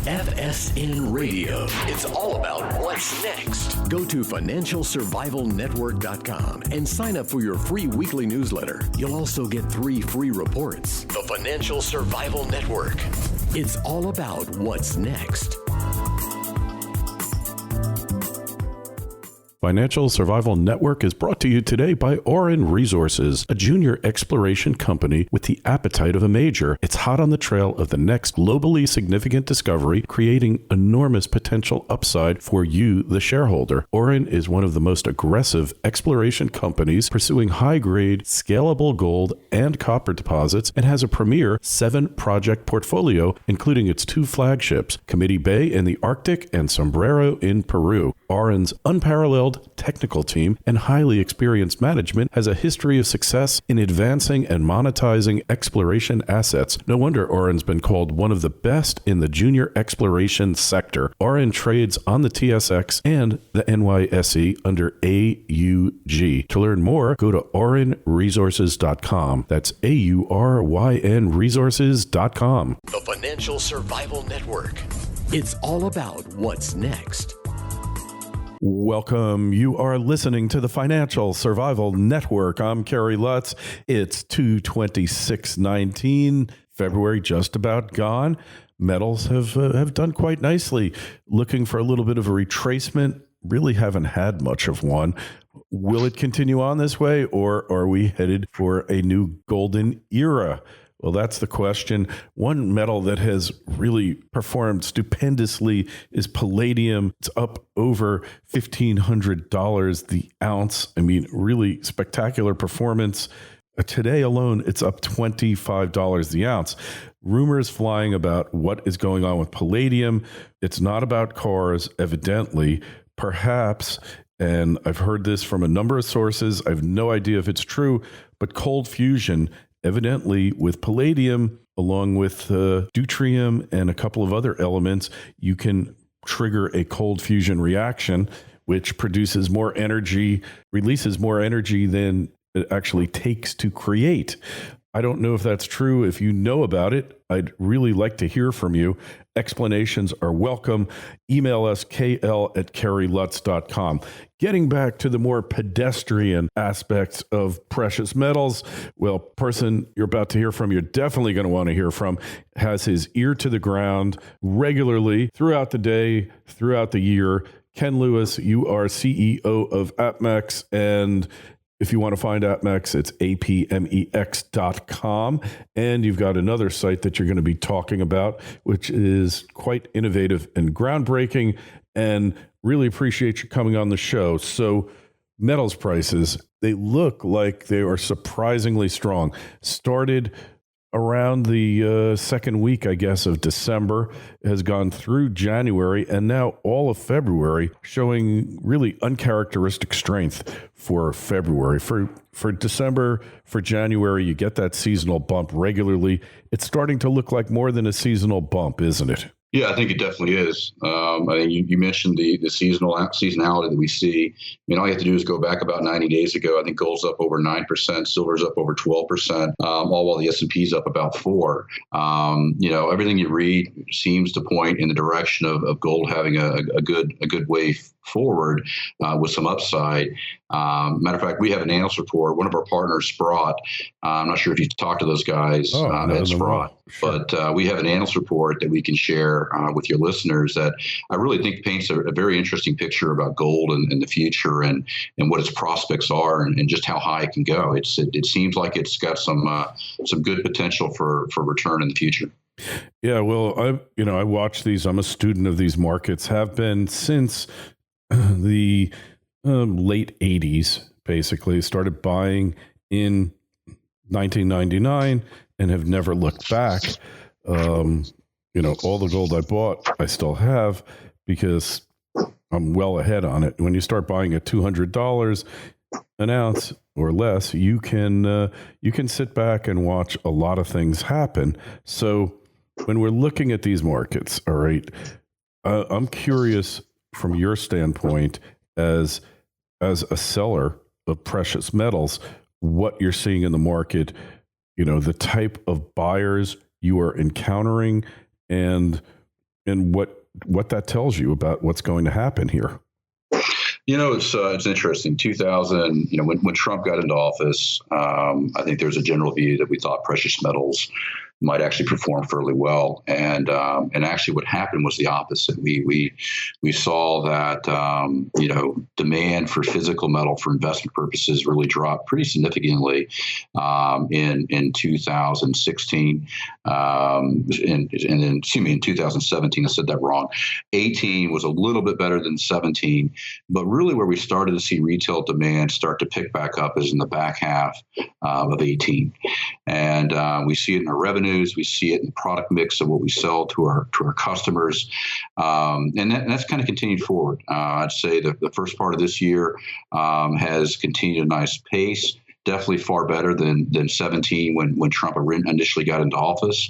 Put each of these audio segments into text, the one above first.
FSN Radio. It's all about what's next. Go to financialsurvivalnetwork.com and sign up for your free weekly newsletter. You'll also get 3 free reports. The Financial Survival Network. It's all about what's next. Financial Survival Network is brought to you today by Auryn Resources, a junior exploration company with the appetite of a major. It's hot on the trail of the next globally significant discovery, creating enormous potential upside for you, the shareholder. Auryn is one of the most aggressive exploration companies pursuing high-grade, scalable gold and copper deposits and has a premier 7-project portfolio, including its 2 flagships, Committee Bay in the Arctic and Sombrero in Peru. Auryn's unparalleled technical team and highly experienced management has a history of success in advancing and monetizing exploration assets. No wonder Auryn's been called one of the best in the junior exploration sector. Auryn trades on the TSX and the NYSE under AUG. To learn more, go to aurynresources.com. That's AURYN resources.com. The Financial Survival Network. It's all about what's next. Welcome. You are listening to the Financial Survival Network. I'm Kerry Lutz. It's 2/26/19, February just about gone. Metals have done quite nicely. Looking for a little bit of a retracement. Really haven't had much of one. Will it continue on this way, or are we headed for a new golden era? Well, that's the question. One metal that has really performed stupendously is palladium. It's up over $1,500 the ounce. I mean, really spectacular performance. Today alone, it's up $25 the ounce. Rumors flying about what is going on with palladium. It's not about cars, evidently. Perhaps, and I've heard this from a number of sources, I have no idea if it's true, but cold fusion, evidently, with palladium, along with deuterium and a couple of other elements, you can trigger a cold fusion reaction, which produces more energy, releases more energy than it actually takes to create. I don't know if that's true. If you know about it, I'd really like to hear from you. Explanations are welcome. Email us, kl@kerrylutz.com. Getting back to the more pedestrian aspects of precious metals, well, person you're about to hear from, you're definitely going to want to hear from, has his ear to the ground regularly throughout the day, throughout the year. Ken Lewis, you are CEO of APMEX, and if you want to find APMEX, it's apmex.com. And you've got another site that you're going to be talking about, which is quite innovative and groundbreaking, and really appreciate you coming on the show. So metals prices, they look like they are surprisingly strong. Started around the second week, I guess, of December, has gone through January, and now all of February, showing really uncharacteristic strength for February. For December, for January, you get that seasonal bump regularly. It's starting to look like more than a seasonal bump, isn't it? Yeah, I think it definitely is. I think you mentioned the seasonality that we see. I mean, all you have to do is go back about 90 days ago. I think gold's up over 9%, silver's up over 12%, all while the S&P's up about 4%. Everything you read seems to point in the direction of gold having a good way forward with some upside. Matter of fact, we have an analyst report. One of our partners, Sprott, I'm not sure if you've talked to those guys at Sprott, sure. But we have an analyst report that we can share with your listeners that I really think paints a very interesting picture about gold and the future and what its prospects are and just how high it can go. It seems like it's got some good potential for return in the future. Yeah, well, I watch these. I'm a student of these markets, have been since the late 80s, basically. Started buying in 1999 and have never looked back. All the gold I bought, I still have because I'm well ahead on it. When you start buying at $200 an ounce or less, you can sit back and watch a lot of things happen. So when we're looking at these markets, all right, I'm curious from your standpoint as a seller of precious metals, what you're seeing in the market, the type of buyers you are encountering, and and what that tells you about what's going to happen here. It's interesting. 2000, when Trump got into office, I think there's a general view that we thought precious metals might actually perform fairly well, and actually what happened was the opposite. We saw that demand for physical metal for investment purposes really dropped pretty significantly in 2016, and then in 2017. I said that wrong. 18 was a little bit better than 17, but really where we started to see retail demand start to pick back up is in the back half of 18, and we see it in our revenues. We see it in the product mix of what we sell to our customers, and that's kind of continued forward. I'd say the first part of this year has continued a nice pace. Definitely far better than 17 when Trump initially got into office.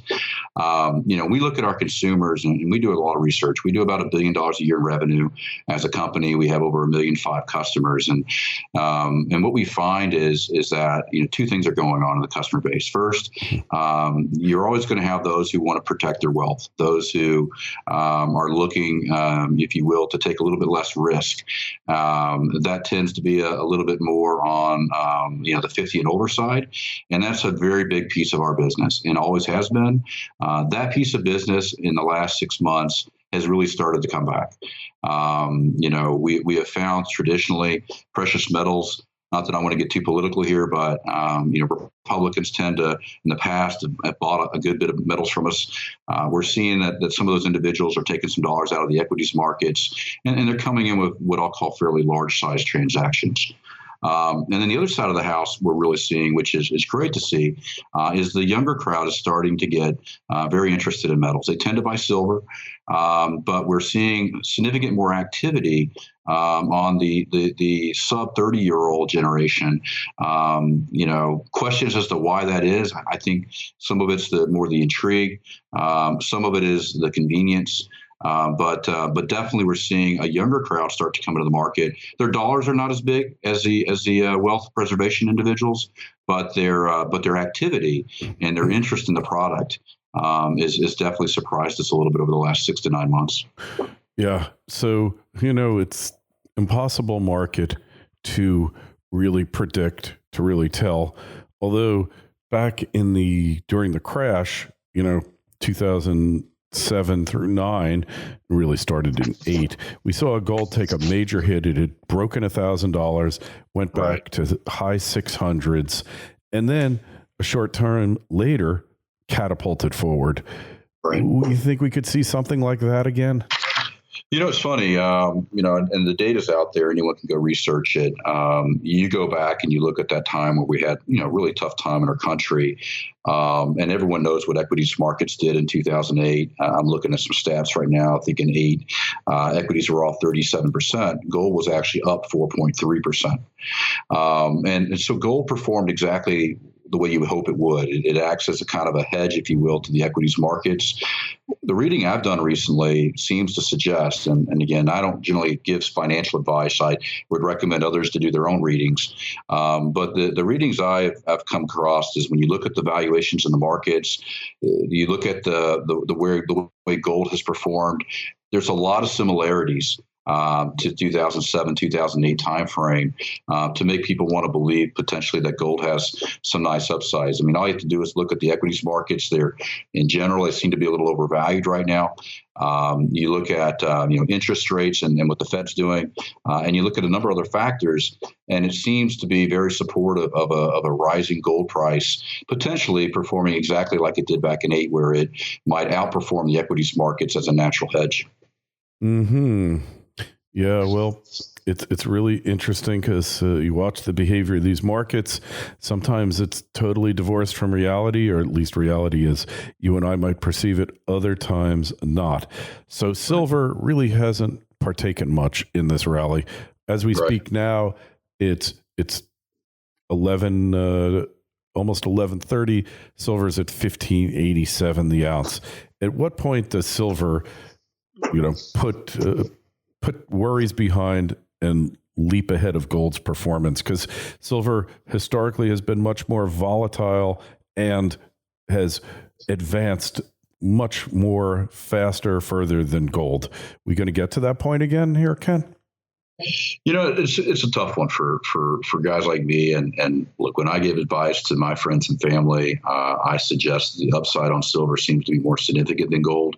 We look at our consumers and we do a lot of research. We do about $1 billion a year in revenue as a company. We have over 1.5 million customers, and what we find is that two things are going on in the customer base. First, you're always going to have those who want to protect their wealth, those who are looking, if you will, to take a little bit less risk. That tends to be a little bit more on the 50 and older side, and that's a very big piece of our business and always has been. That piece of business in the last 6 months has really started to come back. We have found traditionally precious metals. Not that I want to get too political here, but Republicans tend to, in the past, have bought a good bit of metals from us. We're seeing that some of those individuals are taking some dollars out of the equities markets, and they're coming in with what I'll call fairly large size transactions. And then the other side of the house we're really seeing, which is great to see, is the younger crowd is starting to get very interested in metals. They tend to buy silver, but we're seeing significant more activity on the sub 30-year-old generation. Questions as to why that is. I think some of it's more the intrigue. Some of it is the convenience. But definitely we're seeing a younger crowd start to come into the market. Their dollars are not as big as the wealth preservation individuals, but their activity and their interest in the product is definitely surprised us a little bit over the last 6 to 9 months. Yeah. So, it's impossible market to really predict, to really tell. Although back during the crash, 2007 through 9, really started in 8. We saw gold take a major hit. It had broken $1,000, went back to high 600s, and then a short time later catapulted forward. Right. You think we could see something like that again? It's funny, and the data's out there. Anyone can go research it. You go back and you look at that time where we had, really tough time in our country. And everyone knows what equities markets did in 2008. I'm looking at some stats right now. I think in 8, equities were off 37%. Gold was actually up 4.3%. And so gold performed exactly the way you would hope it would. It acts as a kind of a hedge, if you will, to the equities markets. The reading I've done recently seems to suggest, and again, I don't generally give financial advice. I would recommend others to do their own readings. But the readings I've come across is when you look at the valuations in the markets, you look at the way gold has performed, there's a lot of similarities to 2007, 2008 timeframe to make people want to believe potentially that gold has some nice upsides. I mean, all you have to do is look at the equities markets. They're, in general, they seem to be a little overvalued right now. You look at interest rates and what the Fed's doing, and you look at a number of other factors, and it seems to be very supportive of a rising gold price, potentially performing exactly like it did back in 8, where it might outperform the equities markets as a natural hedge. Hmm. Yeah, well, it's really interesting because you watch the behavior of these markets. Sometimes it's totally divorced from reality, or at least reality as you and I might perceive it. Other times not. So silver really hasn't partaken much in this rally. As we speak now, it's 11, almost 11:30. Silver's at 15.87 the ounce. At what point does silver, put worries behind and leap ahead of gold's performance? Because silver historically has been much more volatile and has advanced much more faster, further than gold. We going to get to that point again here, Ken? It's a tough one for guys like me. And look, when I give advice to my friends and family, I suggest the upside on silver seems to be more significant than gold,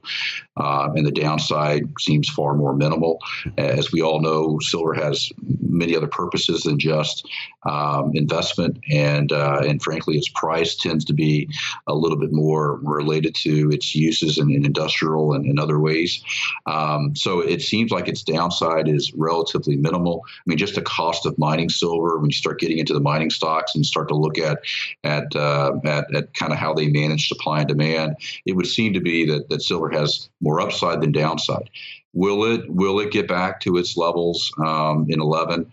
and the downside seems far more minimal. As we all know, silver has many other purposes than just investment, and frankly, its price tends to be a little bit more related to its uses in industrial and in other ways. So it seems like its downside is relatively minimal. I mean, just the cost of mining silver, when you start getting into the mining stocks and start to look at kind of how they manage supply and demand, it would seem to be that silver has more upside than downside. Will it get back to its levels in 11?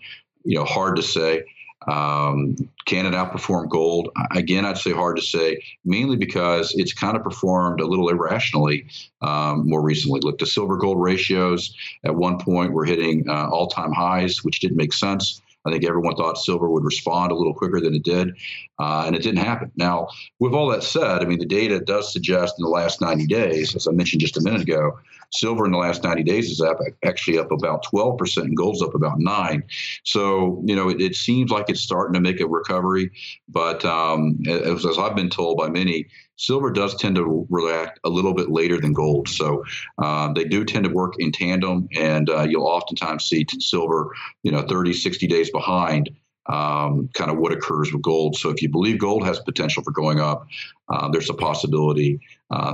Hard to say. Can it outperform gold? Again, I'd say hard to say, mainly because it's kind of performed a little irrationally more recently. Look, the silver gold ratios at one point were hitting all-time highs, which didn't make sense. I think everyone thought silver would respond a little quicker than it did, and it didn't happen. Now, with all that said, I mean, the data does suggest in the last 90 days, as I mentioned just a minute ago, silver in the last 90 days is actually up about 12%, and gold's up about 9%. So, it seems like it's starting to make a recovery. But as I've been told by many, silver does tend to react a little bit later than gold. So they do tend to work in tandem, and you'll oftentimes see silver, 30, 60 days behind kind of what occurs with gold. So if you believe gold has potential for going up, there's a possibility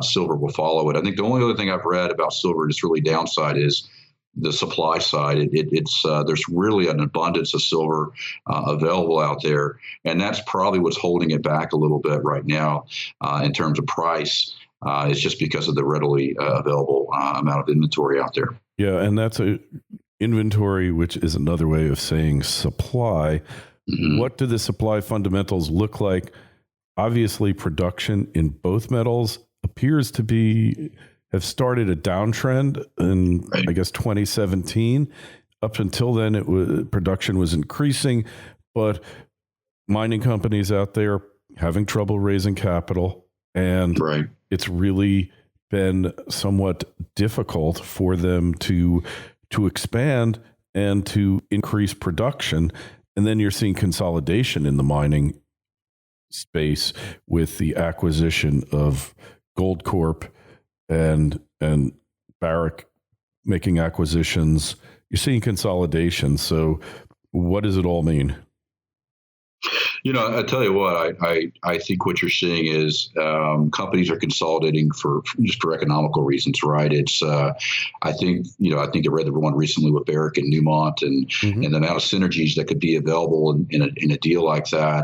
silver will follow it. I think the only other thing I've read about silver that's really downside is the supply side. It's there's really an abundance of silver available out there, and that's probably what's holding it back a little bit right now in terms of price. It's just because of the readily available amount of inventory out there. Yeah, and that's a inventory, which is another way of saying supply. Mm-hmm. What do the supply fundamentals look like? Obviously, production in both metals appears to have started a downtrend in, I guess, 2017. Up until then, production was increasing, but mining companies out there having trouble raising capital, and it's really been somewhat difficult for them to expand and to increase production. And then you're seeing consolidation in the mining space with the acquisition of Goldcorp and Barrick making acquisitions. You're seeing consolidation. So what does it all mean? I tell you what, I think what you're seeing is companies are consolidating for economical reasons, right? It's I think I read the one recently with Barrick and Newmont, and the amount of synergies that could be available in a deal like that.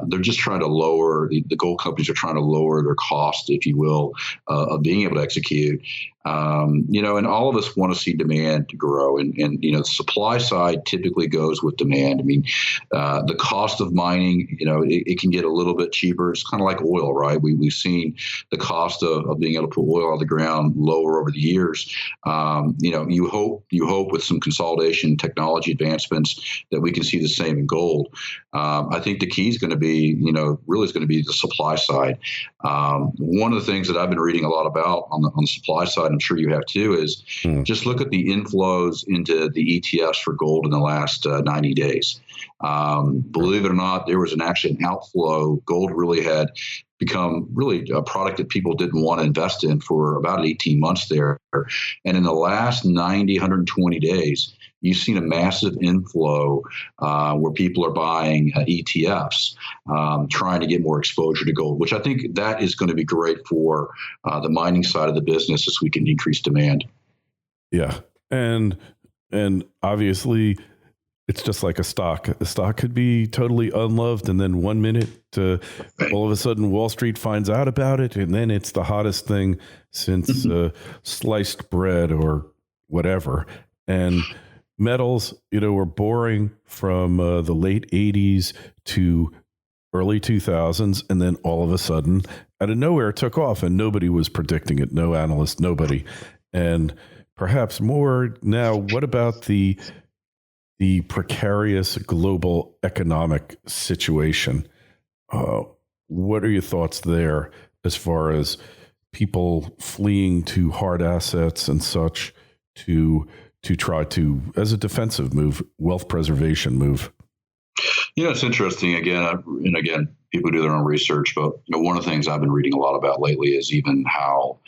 They're just trying to lower the gold companies are trying to lower their cost, if you will, of being able to execute. And all of us want to see demand grow, and the supply side typically goes with demand. I mean, the cost of mining, it can get a little bit cheaper. It's kind of like oil, right? We've seen the cost of being able to put oil on the ground lower over the years. You hope with some consolidation, technology advancements, that we can see the same in gold. I think the key is going to be, really is going to be the supply side. One of the things that I've been reading a lot about on the supply side, I'm sure you have too, is just look at the inflows into the ETFs for gold in the last 90 days. Believe it or not, there was actually an outflow. Gold really had become really a product that people didn't want to invest in for about 18 months there. And in the last 90, 120 days, you've seen a massive inflow where people are buying ETFs, trying to get more exposure to gold, which I think that is going to be great for the mining side of the business as we can increase demand. Yeah. And obviously, it's just like a stock. A stock could be totally unloved, and then 1 minute, all of a sudden, Wall Street finds out about it, and then it's the hottest thing since sliced bread or whatever. And metals, were boring from the late 80s to early 2000s, and then all of a sudden, out of nowhere, it took off, and nobody was predicting it. No analyst, nobody. And perhaps more now, what about the precarious global economic situation? What are your thoughts there as far as people fleeing to hard assets and such to try to, as a defensive move, wealth preservation move? It's interesting. Again, people do their own research, but one of the things I've been reading a lot about lately is even how,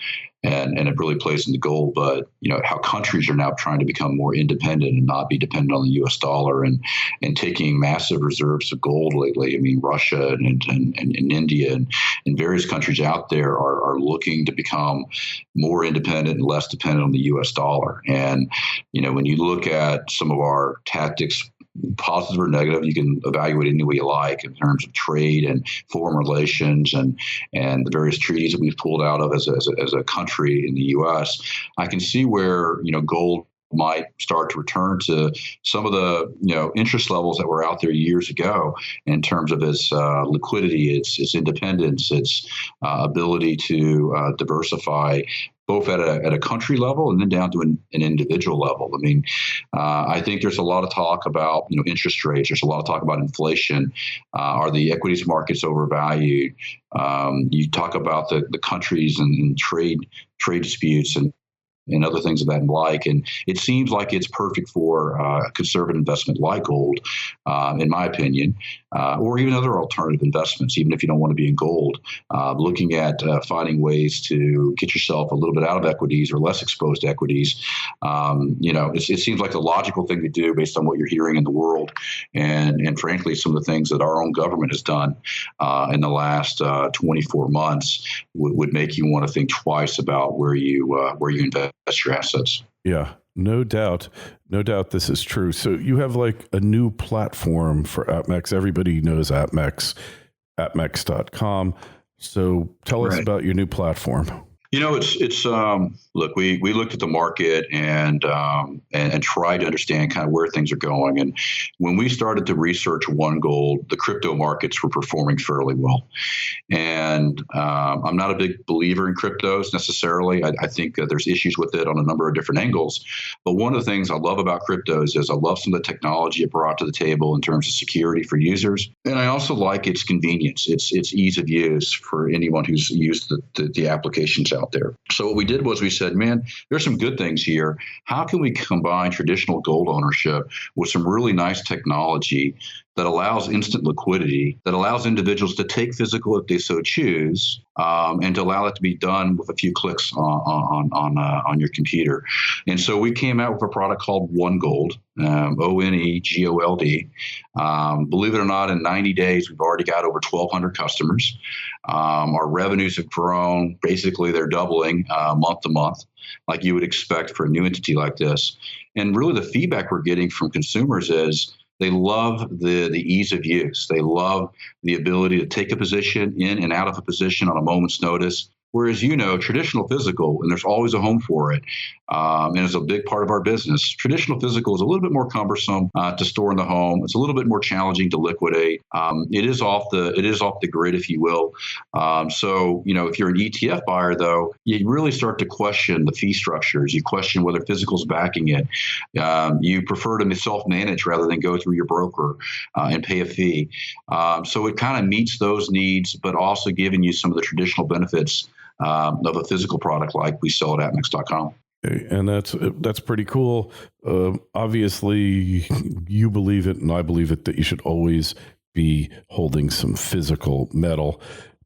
and it really plays into gold, but how countries are now trying to become more independent and not be dependent on the U.S. dollar and taking massive reserves of gold lately. I mean, Russia and India and various countries out there are looking to become more independent and less dependent on the U.S. dollar. And when you look at some of our tactics, positive or negative, you can evaluate any way you like in terms of trade and foreign relations and the various treaties that we've pulled out of as a country in the U.S. I can see where gold might start to return to some of the interest levels that were out there years ago in terms of its liquidity, its independence, its ability to diversify, both at a country level and then down to an individual level. I mean, I think there's a lot of talk about interest rates. There's a lot of talk about inflation. Are the equities markets overvalued? You talk about the countries and trade disputes and other things of that like. And it seems like it's perfect for a conservative investment like gold, in my opinion, or even other alternative investments, even if you don't want to be in gold. Looking at finding ways to get yourself a little bit out of equities or less exposed to equities, it seems like the logical thing to do based on what you're hearing in the world. And frankly, some of the things that our own government has done in the last 24 months would make you want to think twice about where you invest your assets. Yeah, no doubt. No doubt this is true. So you have like a new platform for APMEX. Everybody knows APMEX, APMEX.com. So tell us about your new platform. It's look, we looked at the market and tried to understand kind of where things are going. And when we started to research One Gold, the crypto markets were performing fairly well. And I'm not a big believer in cryptos necessarily. I think there's issues with it on a number of different angles. But one of the things I love about cryptos is I love some of the technology it brought to the table in terms of security for users. And I also like its convenience. It's ease of use for anyone who's used the applications out there. So what we did was we said, man, there's some good things here. How can we combine traditional gold ownership with some really nice technology that allows instant liquidity, that allows individuals to take physical if they so choose, and to allow it to be done with a few clicks on your computer. And so we came out with a product called One Gold, ONEGOLD. Believe it or not, in 90 days, we've already got over 1,200 customers. Our revenues have grown. Basically, they're doubling month to month, like you would expect for a new entity like this. And really the feedback we're getting from consumers is they love the ease of use. They love the ability to take a position in and out of a position on a moment's notice. Whereas, traditional physical, and there's always a home for it, and it's a big part of our business. Traditional physical is a little bit more cumbersome to store in the home. It's a little bit more challenging to liquidate. It is off the grid, if you will. So, if you're an ETF buyer, though, you really start to question the fee structures. You question whether physical's backing it. You prefer to self-manage rather than go through your broker and pay a fee. So it kind of meets those needs, but also giving you some of the traditional benefits of a physical product like we sell at APMEX.com. And that's pretty cool. Obviously, you believe it, and I believe it, that you should always be holding some physical metal.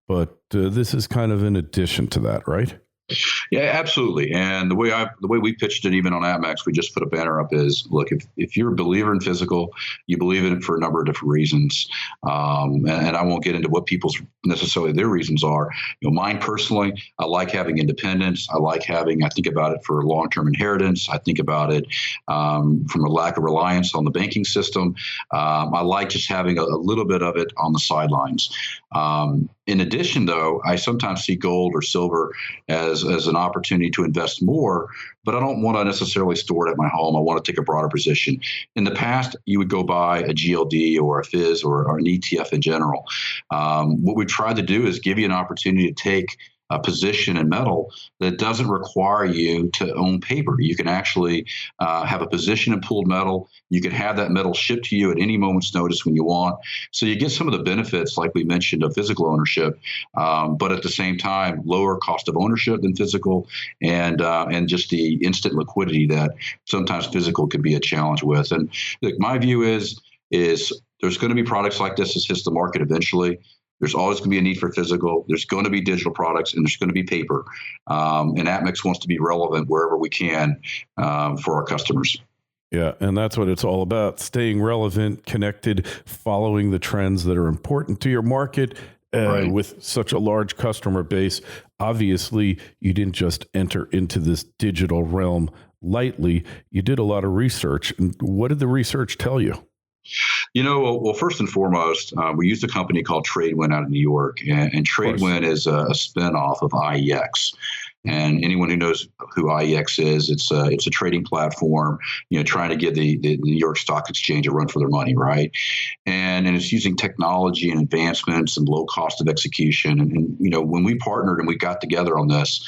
But this is kind of in addition to that, right? Yeah, absolutely. And the way we pitched it, even on APMEX, we just put a banner up is, look, if you're a believer in physical, you believe in it for a number of different reasons. And I won't get into what people's necessarily their reasons are. Mine personally, I like having independence. I think about it for long-term inheritance. I think about it from a lack of reliance on the banking system. I like just having a little bit of it on the sidelines. In addition, though, I sometimes see gold or silver as an opportunity to invest more, but I don't want to necessarily store it at my home. I want to take a broader position. In the past, you would go buy a GLD or a FIZ or an ETF in general. What we tried to do is give you an opportunity to take position in metal that doesn't require you to own paper. You can actually have a position in pooled metal. You can have that metal shipped to you at any moment's notice when you want. So you get some of the benefits, like we mentioned, of physical ownership, but at the same time, lower cost of ownership than physical, and just the instant liquidity that sometimes physical can be a challenge with. And look, my view is there's going to be products like this that hits the market eventually. There's always going to be a need for physical. There's going to be digital products, and there's going to be paper. And APMEX wants to be relevant wherever we can for our customers. Yeah, and that's what it's all about, staying relevant, connected, following the trends that are important to your market. Right. With such a large customer base, obviously, you didn't just enter into this digital realm lightly. You did a lot of research. And what did the research tell you? Well, first and foremost, we used a company called Tradewin out of New York, and Tradewin is a spinoff of IEX. And anyone who knows who IEX is, it's a trading platform, trying to give the New York Stock Exchange a run for their money, right? And it's using technology and advancements and low cost of execution. And when we partnered and we got together on this,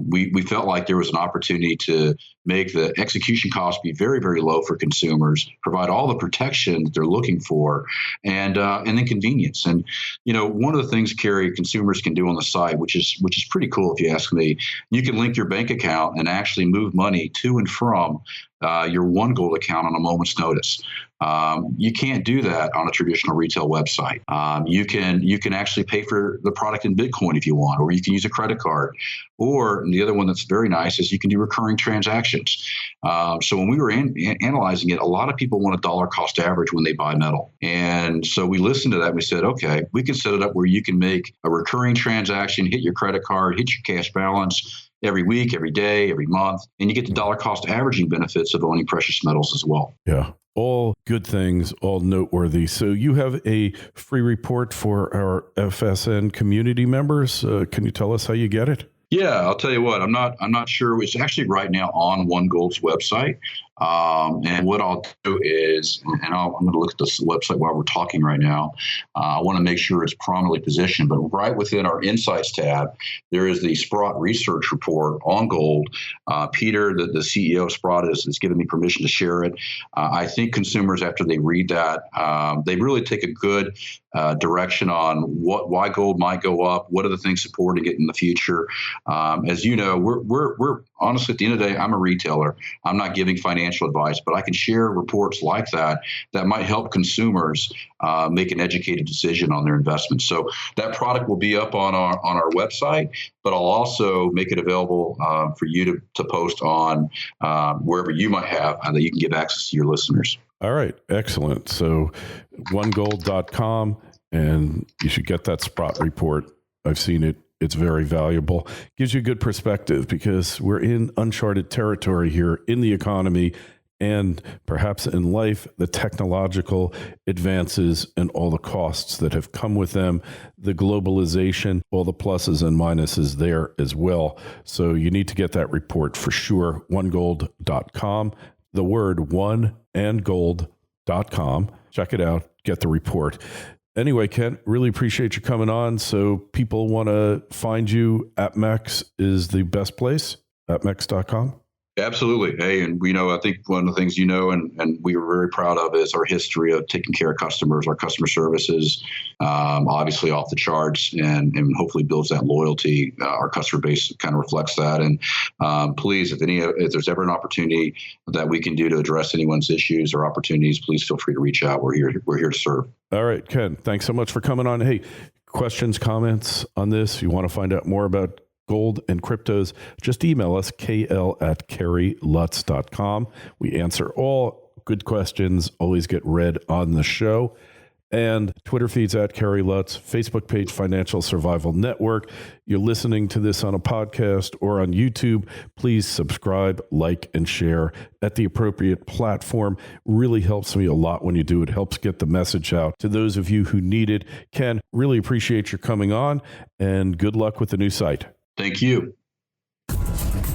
we felt like there was an opportunity to make the execution costs be very, very low for consumers, provide all the protection that they're looking for, and then convenience. And one of the things, Kerry, consumers can do on the site, which is pretty cool if you ask me, you can link your bank account and actually move money to and from your OneGold account on a moment's notice. You can't do that on a traditional retail website. You can actually pay for the product in Bitcoin if you want, or you can use a credit card. Or the other one that's very nice is you can do recurring transactions. So when we were analyzing it, a lot of people want a dollar cost average when they buy metal. And so we listened to that and we said, okay, we can set it up where you can make a recurring transaction, hit your credit card, hit your cash balance every week, every day, every month, and you get the dollar cost averaging benefits of owning precious metals as well. Yeah. All good things, all noteworthy. So you have a free report for our FSN community members. Can you tell us how you get it? Yeah, I'll tell you what, I'm not sure. It's actually right now on OneGold's website. And what I'll do is, and I'm going to look at this website while we're talking right now. I want to make sure it's prominently positioned, but right within our Insights tab, there is the Sprott Research Report on gold. Peter, the CEO of Sprott, has given me permission to share it. I think consumers, after they read that, they really take a good direction on why gold might go up, what are the things supporting it in the future. As you know, we're honestly, at the end of the day, I'm a retailer. I'm not giving financial advice, but I can share reports like that might help consumers make an educated decision on their investments. So that product will be up on our website, but I'll also make it available for you to post on wherever you might have that you can give access to your listeners. All right. Excellent. So onegold.com, and you should get that Sprott report. I've seen it. It's very valuable. Gives you a good perspective because we're in uncharted territory here in the economy and perhaps in life, the technological advances and all the costs that have come with them, the globalization, all the pluses and minuses there as well. So you need to get that report for sure. OneGold.com, the word one and gold.com. Check it out. Get the report. Anyway, Kent, really appreciate you coming on. So people want to find you. APMEX is the best place, apmex.com. Absolutely. Hey, and I think one of the things and we are very proud of is our history of taking care of customers. Our customer services, obviously off the charts, and hopefully builds that loyalty. Our customer base kind of reflects that. And please, if there's ever an opportunity that we can do to address anyone's issues or opportunities, please feel free to reach out. We're here to serve. All right, Ken, thanks so much for coming on. Hey, questions, comments on this? You want to find out more about gold and cryptos, just email us, kl@kerrylutz.com. We answer all good questions, always get read on the show. And Twitter feeds @Kerry Lutz, Facebook page Financial Survival Network. You're listening to this on a podcast or on YouTube. Please subscribe, like, and share at the appropriate platform. Really helps me a lot when you do. It helps get the message out to those of you who need it. Ken, really appreciate your coming on, and good luck with the new site. Thank you.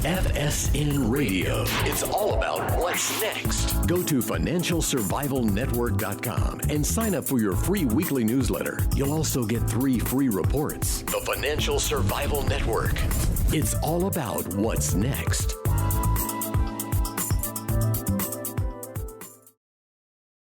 FSN Radio. It's all about what's next. Go to financialsurvivalnetwork.com and sign up for your free weekly newsletter. You'll also get 3 free reports. The Financial Survival Network. It's all about what's next.